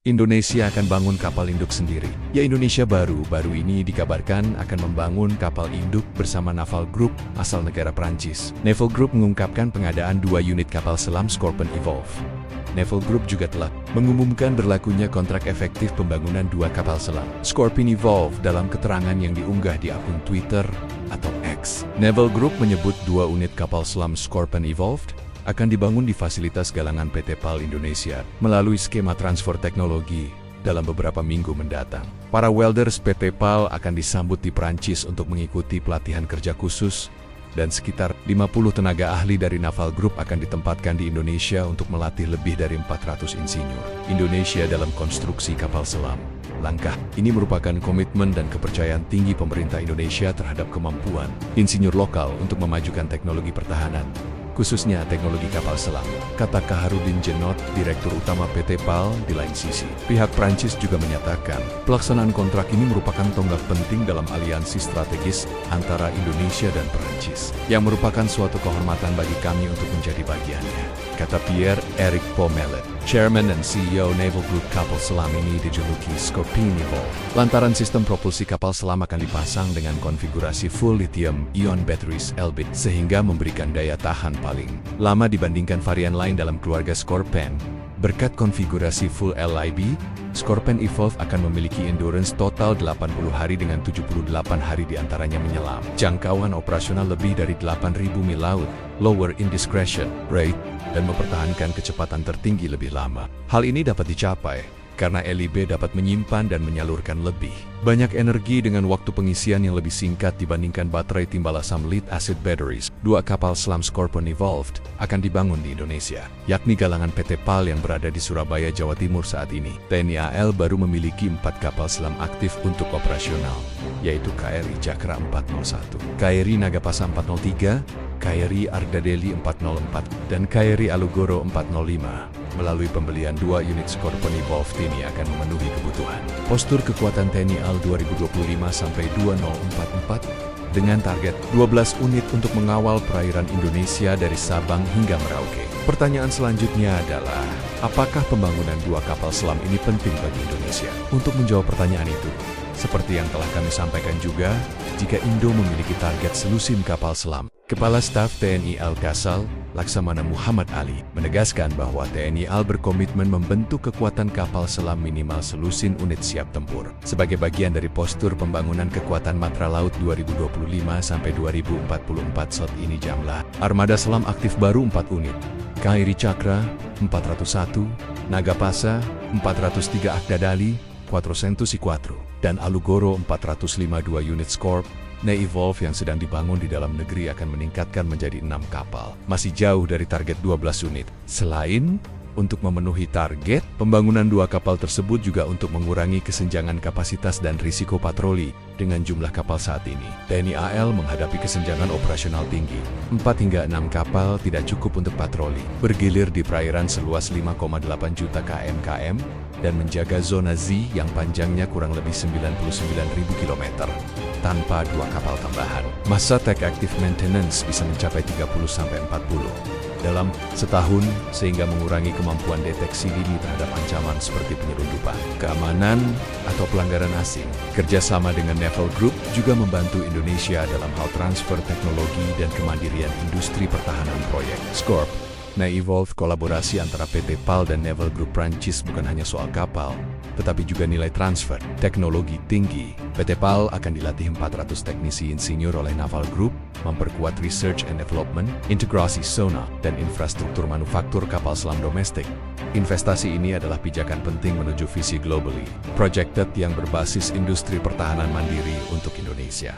Indonesia akan bangun kapal induk sendiri. Ya, Indonesia baru ini dikabarkan akan membangun kapal induk bersama Naval Group asal negara Prancis. Naval Group mengungkapkan pengadaan 2 unit kapal selam Scorpion Evolve. Naval Group juga telah mengumumkan berlakunya kontrak efektif pembangunan 2 kapal selam Scorpion Evolve dalam keterangan yang diunggah di akun Twitter atau X. Naval Group menyebut 2 unit kapal selam Scorpion Evolve akan dibangun di fasilitas galangan PT PAL Indonesia melalui skema transfer teknologi dalam beberapa minggu mendatang. Para welders PT PAL akan disambut di Prancis untuk mengikuti pelatihan kerja khusus, dan sekitar 50 tenaga ahli dari Naval Group akan ditempatkan di Indonesia untuk melatih lebih dari 400 insinyur Indonesia dalam konstruksi kapal selam. Langkah ini merupakan komitmen dan kepercayaan tinggi pemerintah Indonesia terhadap kemampuan insinyur lokal untuk memajukan teknologi pertahanan, khususnya teknologi kapal selam, kata Kaharudin Jenot, Direktur Utama PT PAL. Di lain sisi, pihak Prancis juga menyatakan pelaksanaan kontrak ini merupakan tonggak penting dalam aliansi strategis antara Indonesia dan Prancis, yang merupakan suatu kehormatan bagi kami untuk menjadi bagiannya, kata Pierre-Eric Pommelet, Chairman dan CEO Naval Group. Kapal selam ini dijuluki Scorpion Evolve lantaran sistem propulsi kapal selam akan dipasang dengan konfigurasi full lithium-ion batteries LB, sehingga memberikan daya tahan paling lama dibandingkan varian lain dalam keluarga Scorpion. Berkat konfigurasi full LIB, Scorpion Evolve akan memiliki endurance total 80 hari dengan 78 hari diantaranya menyelam. Jangkauan operasional lebih dari 8.000 mil laut, lower indiscretion rate, dan mempertahankan kecepatan tertinggi lebih lama. Hal ini dapat dicapai karena LIB dapat menyimpan dan menyalurkan lebih banyak energi dengan waktu pengisian yang lebih singkat dibandingkan baterai timbal asam lead-acid batteries. 2 kapal selam Scorpion Evolve akan dibangun di Indonesia, yakni galangan PT PAL yang berada di Surabaya, Jawa Timur saat ini. TNI AL baru memiliki 4 kapal selam aktif untuk operasional, yaitu KRI Cakra 401, KRI Nagapasa 403, KRI Ardadeli 404, dan KRI Alugoro 405. Melalui pembelian 2 unit Scorpion Evolve ini akan memenuhi kebutuhan postur kekuatan TNI AL 2025-2044 dengan target 12 unit untuk mengawal perairan Indonesia dari Sabang hingga Merauke. Pertanyaan selanjutnya adalah, apakah pembangunan 2 kapal selam ini penting bagi Indonesia? Untuk menjawab pertanyaan itu, seperti yang telah kami sampaikan juga, jika Indo memiliki target selusin kapal selam, Kepala Staf TNI AL Kasal, Laksamana Muhammad Ali, menegaskan bahwa TNI AL berkomitmen membentuk kekuatan kapal selam minimal selusin unit siap tempur. Sebagai bagian dari postur pembangunan kekuatan Matra Laut 2025-2044 saat ini jumlah armada selam aktif baru 4 unit. KRI Cakra 401, Nagapasa 403 Ardadeli 404, dan Alugoro 452 unit Scorp. Evolve yang sedang dibangun di dalam negeri akan meningkatkan menjadi 6 kapal. Masih jauh dari target 12 unit. Selain untuk memenuhi target, pembangunan 2 kapal tersebut juga untuk mengurangi kesenjangan kapasitas dan risiko patroli dengan jumlah kapal saat ini. TNI AL menghadapi kesenjangan operasional tinggi. 4 hingga 6 kapal tidak cukup untuk patroli, bergilir di perairan seluas 5,8 juta km dan menjaga zona Z yang panjangnya kurang lebih 99.000 km. Tanpa 2 kapal tambahan, masa take active maintenance bisa mencapai 30-40 dalam setahun, sehingga mengurangi kemampuan deteksi dini terhadap ancaman seperti penyelundupan, keamanan, atau pelanggaran asing. Kerjasama dengan Naval Group juga membantu Indonesia dalam hal transfer teknologi dan kemandirian industri pertahanan proyek Scorp. Evolve kolaborasi antara PT PAL dan Naval Group Prancis bukan hanya soal kapal, tetapi juga nilai transfer teknologi tinggi. PT PAL akan dilatih 400 teknisi insinyur oleh Naval Group, memperkuat research and development, integrasi sonar, dan infrastruktur manufaktur kapal selam domestik. Investasi ini adalah pijakan penting menuju visi globally projected yang berbasis industri pertahanan mandiri untuk Indonesia.